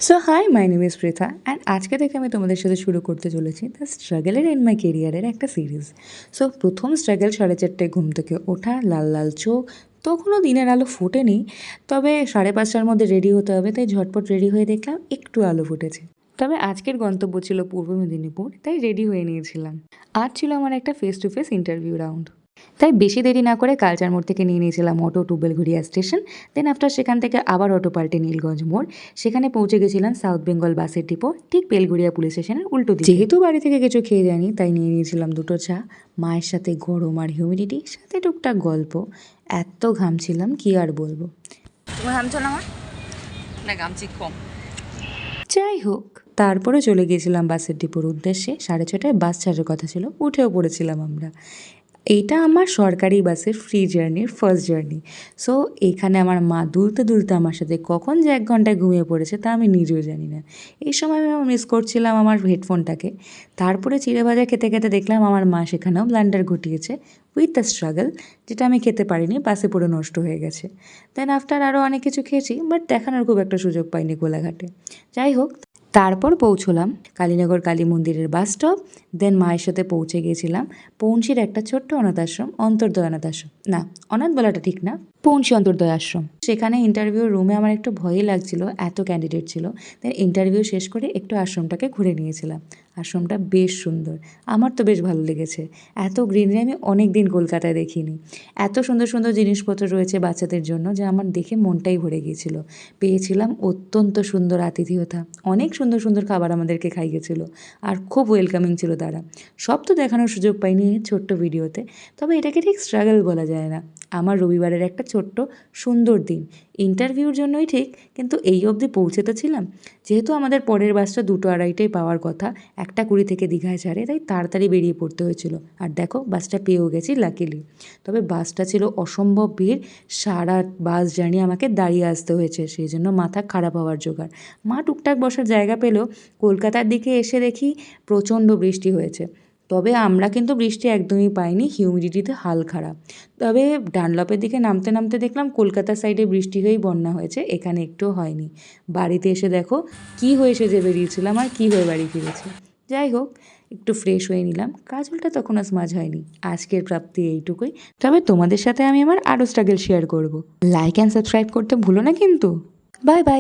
So hi, my name is Pritha and আজকে থেকে আমি তোমাদের সাথে শুরু করতে চলেছি দ্য স্ট্রাগলের ইন মাই কেরিয়ারের একটা সিরিজ। সো প্রথম স্ট্রাগল 4:30টায় ঘুম থেকে ওঠা, লাল লাল চোখ, তখনও দিনের আলো ফোটেনি, তবে 5:30টার মধ্যে রেডি হতে হবে, তাই ঝটপট রেডি হয়ে দেখলাম একটু আলো ফুটেছে। তবে আজকের গন্তব্য ছিল পূর্ব মেদিনীপুর, তাই রেডি হয়ে নিয়েছিলাম। আজ ছিল আমার একটা face to face interview round, তাই বেশি দেরি না করে কালচার মোড় থেকে নিয়ে নিয়েছিলাম auto to Belgharia station. Then after সেখান থেকে আবার অটো পাল্টে নীলগঞ্জ মোড়, সেখানে পৌঁছে গেছিলাম সাউথ বেঙ্গল বাসের ডিপো, ঠিক বেলঘরিয়া পুলিশ স্টেশনের উল্টো দিকে। যেহেতু বাড়ি থেকে কিছু খেয়ে যায়নি, তাই নিয়ে নিয়েছিলাম 2টো চা, মায়ের সাথে গরম আর হিউমিডিটি, সাথে টুকটাক গল্প। এত ঘামছিলাম কি আর বলবো। তোমার ঘামছো না? আমার না, ঘামছি কম। যাই হোক, তারপরে চলে গিয়েছিলাম বাসের ডিপোর উদ্দেশ্যে। 6:30টায় বাস ছাড়ার কথা ছিল, উঠেও পড়েছিলাম আমরা। এইটা আমার সরকারি বাসের ফ্রি জার্নির ফার্স্ট জার্নি। সো এখানে আমার মা দুলতে দুলতে আমার সাথে কখন যে 1 ঘন্টায় ঘুমিয়ে পড়েছে তা আমি নিজেও জানি না। এই সময় আমি মিস করছিলাম আমার হেডফোনটাকে। তারপরে চিড়ে ভাজা খেতে খেতে দেখলাম আমার মা সেখানেও ব্লান্ডার ঘটিয়েছে উইথ দ্য স্ট্রাগল, যেটা আমি খেতে পারিনি, বাসে পুরো নষ্ট হয়ে গেছে। দেন আফটার আরও অনেক কিছু খেয়েছি, বাট দেখানোর খুব একটা সুযোগ পাইনি কোলাঘাটে। যাই হোক, তারপর পৌঁছলাম কালীনগর কালী মন্দিরের বাস স্টপ। দেন মায়ের সাথে পৌঁছে গিয়েছিলাম পৌঁছির একটা ছোট্ট অনাথ আশ্রম, অন্তর্দয় অনাথ আশ্রম, না অনাথ বলাটা ঠিক না, পৌঁছি অন্তর্দয় আশ্রম। সেখানে ইন্টারভিউ রুমে আমার একটু ভয়ই লাগছিল, এত ক্যান্ডিডেট ছিল। দেন ইন্টারভিউ শেষ করে একটু আশ্রমটাকে ঘুরে নিয়েছিলাম। আশ্রমটা বেশ সুন্দর, আমার তো বেশ ভালো লেগেছে। এত গ্রিনারি আমি অনেক দিন কলকাতায় দেখিনি। এত সুন্দর সুন্দর জিনিসপত্র রয়েছে বাচ্চাদের জন্য, যা আমার দেখে মনটাই ভরে গিয়েছিল। পেয়েছিলাম অত্যন্ত সুন্দর আতিথেয়তা, অনেক সুন্দর সুন্দর খাবার আমাদেরকে খাইয়েছিল, আর খুব ওয়েলকামিং ছিল তারা। সব তো দেখানোর সুযোগ পাইনি ছোট্ট ভিডিওতে, তবে এটাকে ঠিক স্ট্রাগল বলা যায় না। আমার রবিবারের একটা ছোট্ট সুন্দর দিন, ইন্টারভিউর জন্যই ঠিক, কিন্তু এই অবধি পৌঁছে তো ছিলাম। যেহেতু আমাদের পরের বাসটা 2:30টায় পাওয়ার কথা, 1:20 থেকে দীঘায় ছাড়ে, তাই তাড়াতাড়ি বেরিয়ে পড়তে হয়েছিল। আর দেখো, বাসটা পেয়েও গেছি লাকিলি। তবে বাসটা ছিল অসম্ভব ভিড়, সারা বাস জার্নি আমাকে দাঁড়িয়ে আসতে হয়েছে, সেই জন্য মাথা খারাপ হওয়ার জোগাড়। মা টুকটাক বসার জায়গা পেলেও কলকাতার দিকে এসে দেখি প্রচণ্ড বৃষ্টি হয়েছে। তবে আমরা কিন্তু বৃষ্টি একদমই পাইনি, হিউমিডিটিতে হাল খারাপ। তবে ডানলপের দিকে নামতে নামতে দেখলাম কলকাতার সাইডে বৃষ্টি হয়েই বন্যা হয়েছে, এখানে একটুও হয়নি। বাড়িতে এসে দেখো কী হয়েছে, যে বেরিয়েছিলাম আর কী হয়ে বাড়ি ফিরেছি। যাই হোক, একটু ফ্রেশ হয়ে নিলাম, কাজলটা তখন আর স্মাজ হয়নি। আজকের প্রাপ্তি এইটুকুই, তবে তোমাদের সাথে আমি আমার আরও স্ট্রাগল শেয়ার করব। লাইক অ্যান্ড সাবস্ক্রাইব করতে ভুলো না কিন্তু। Bye bye.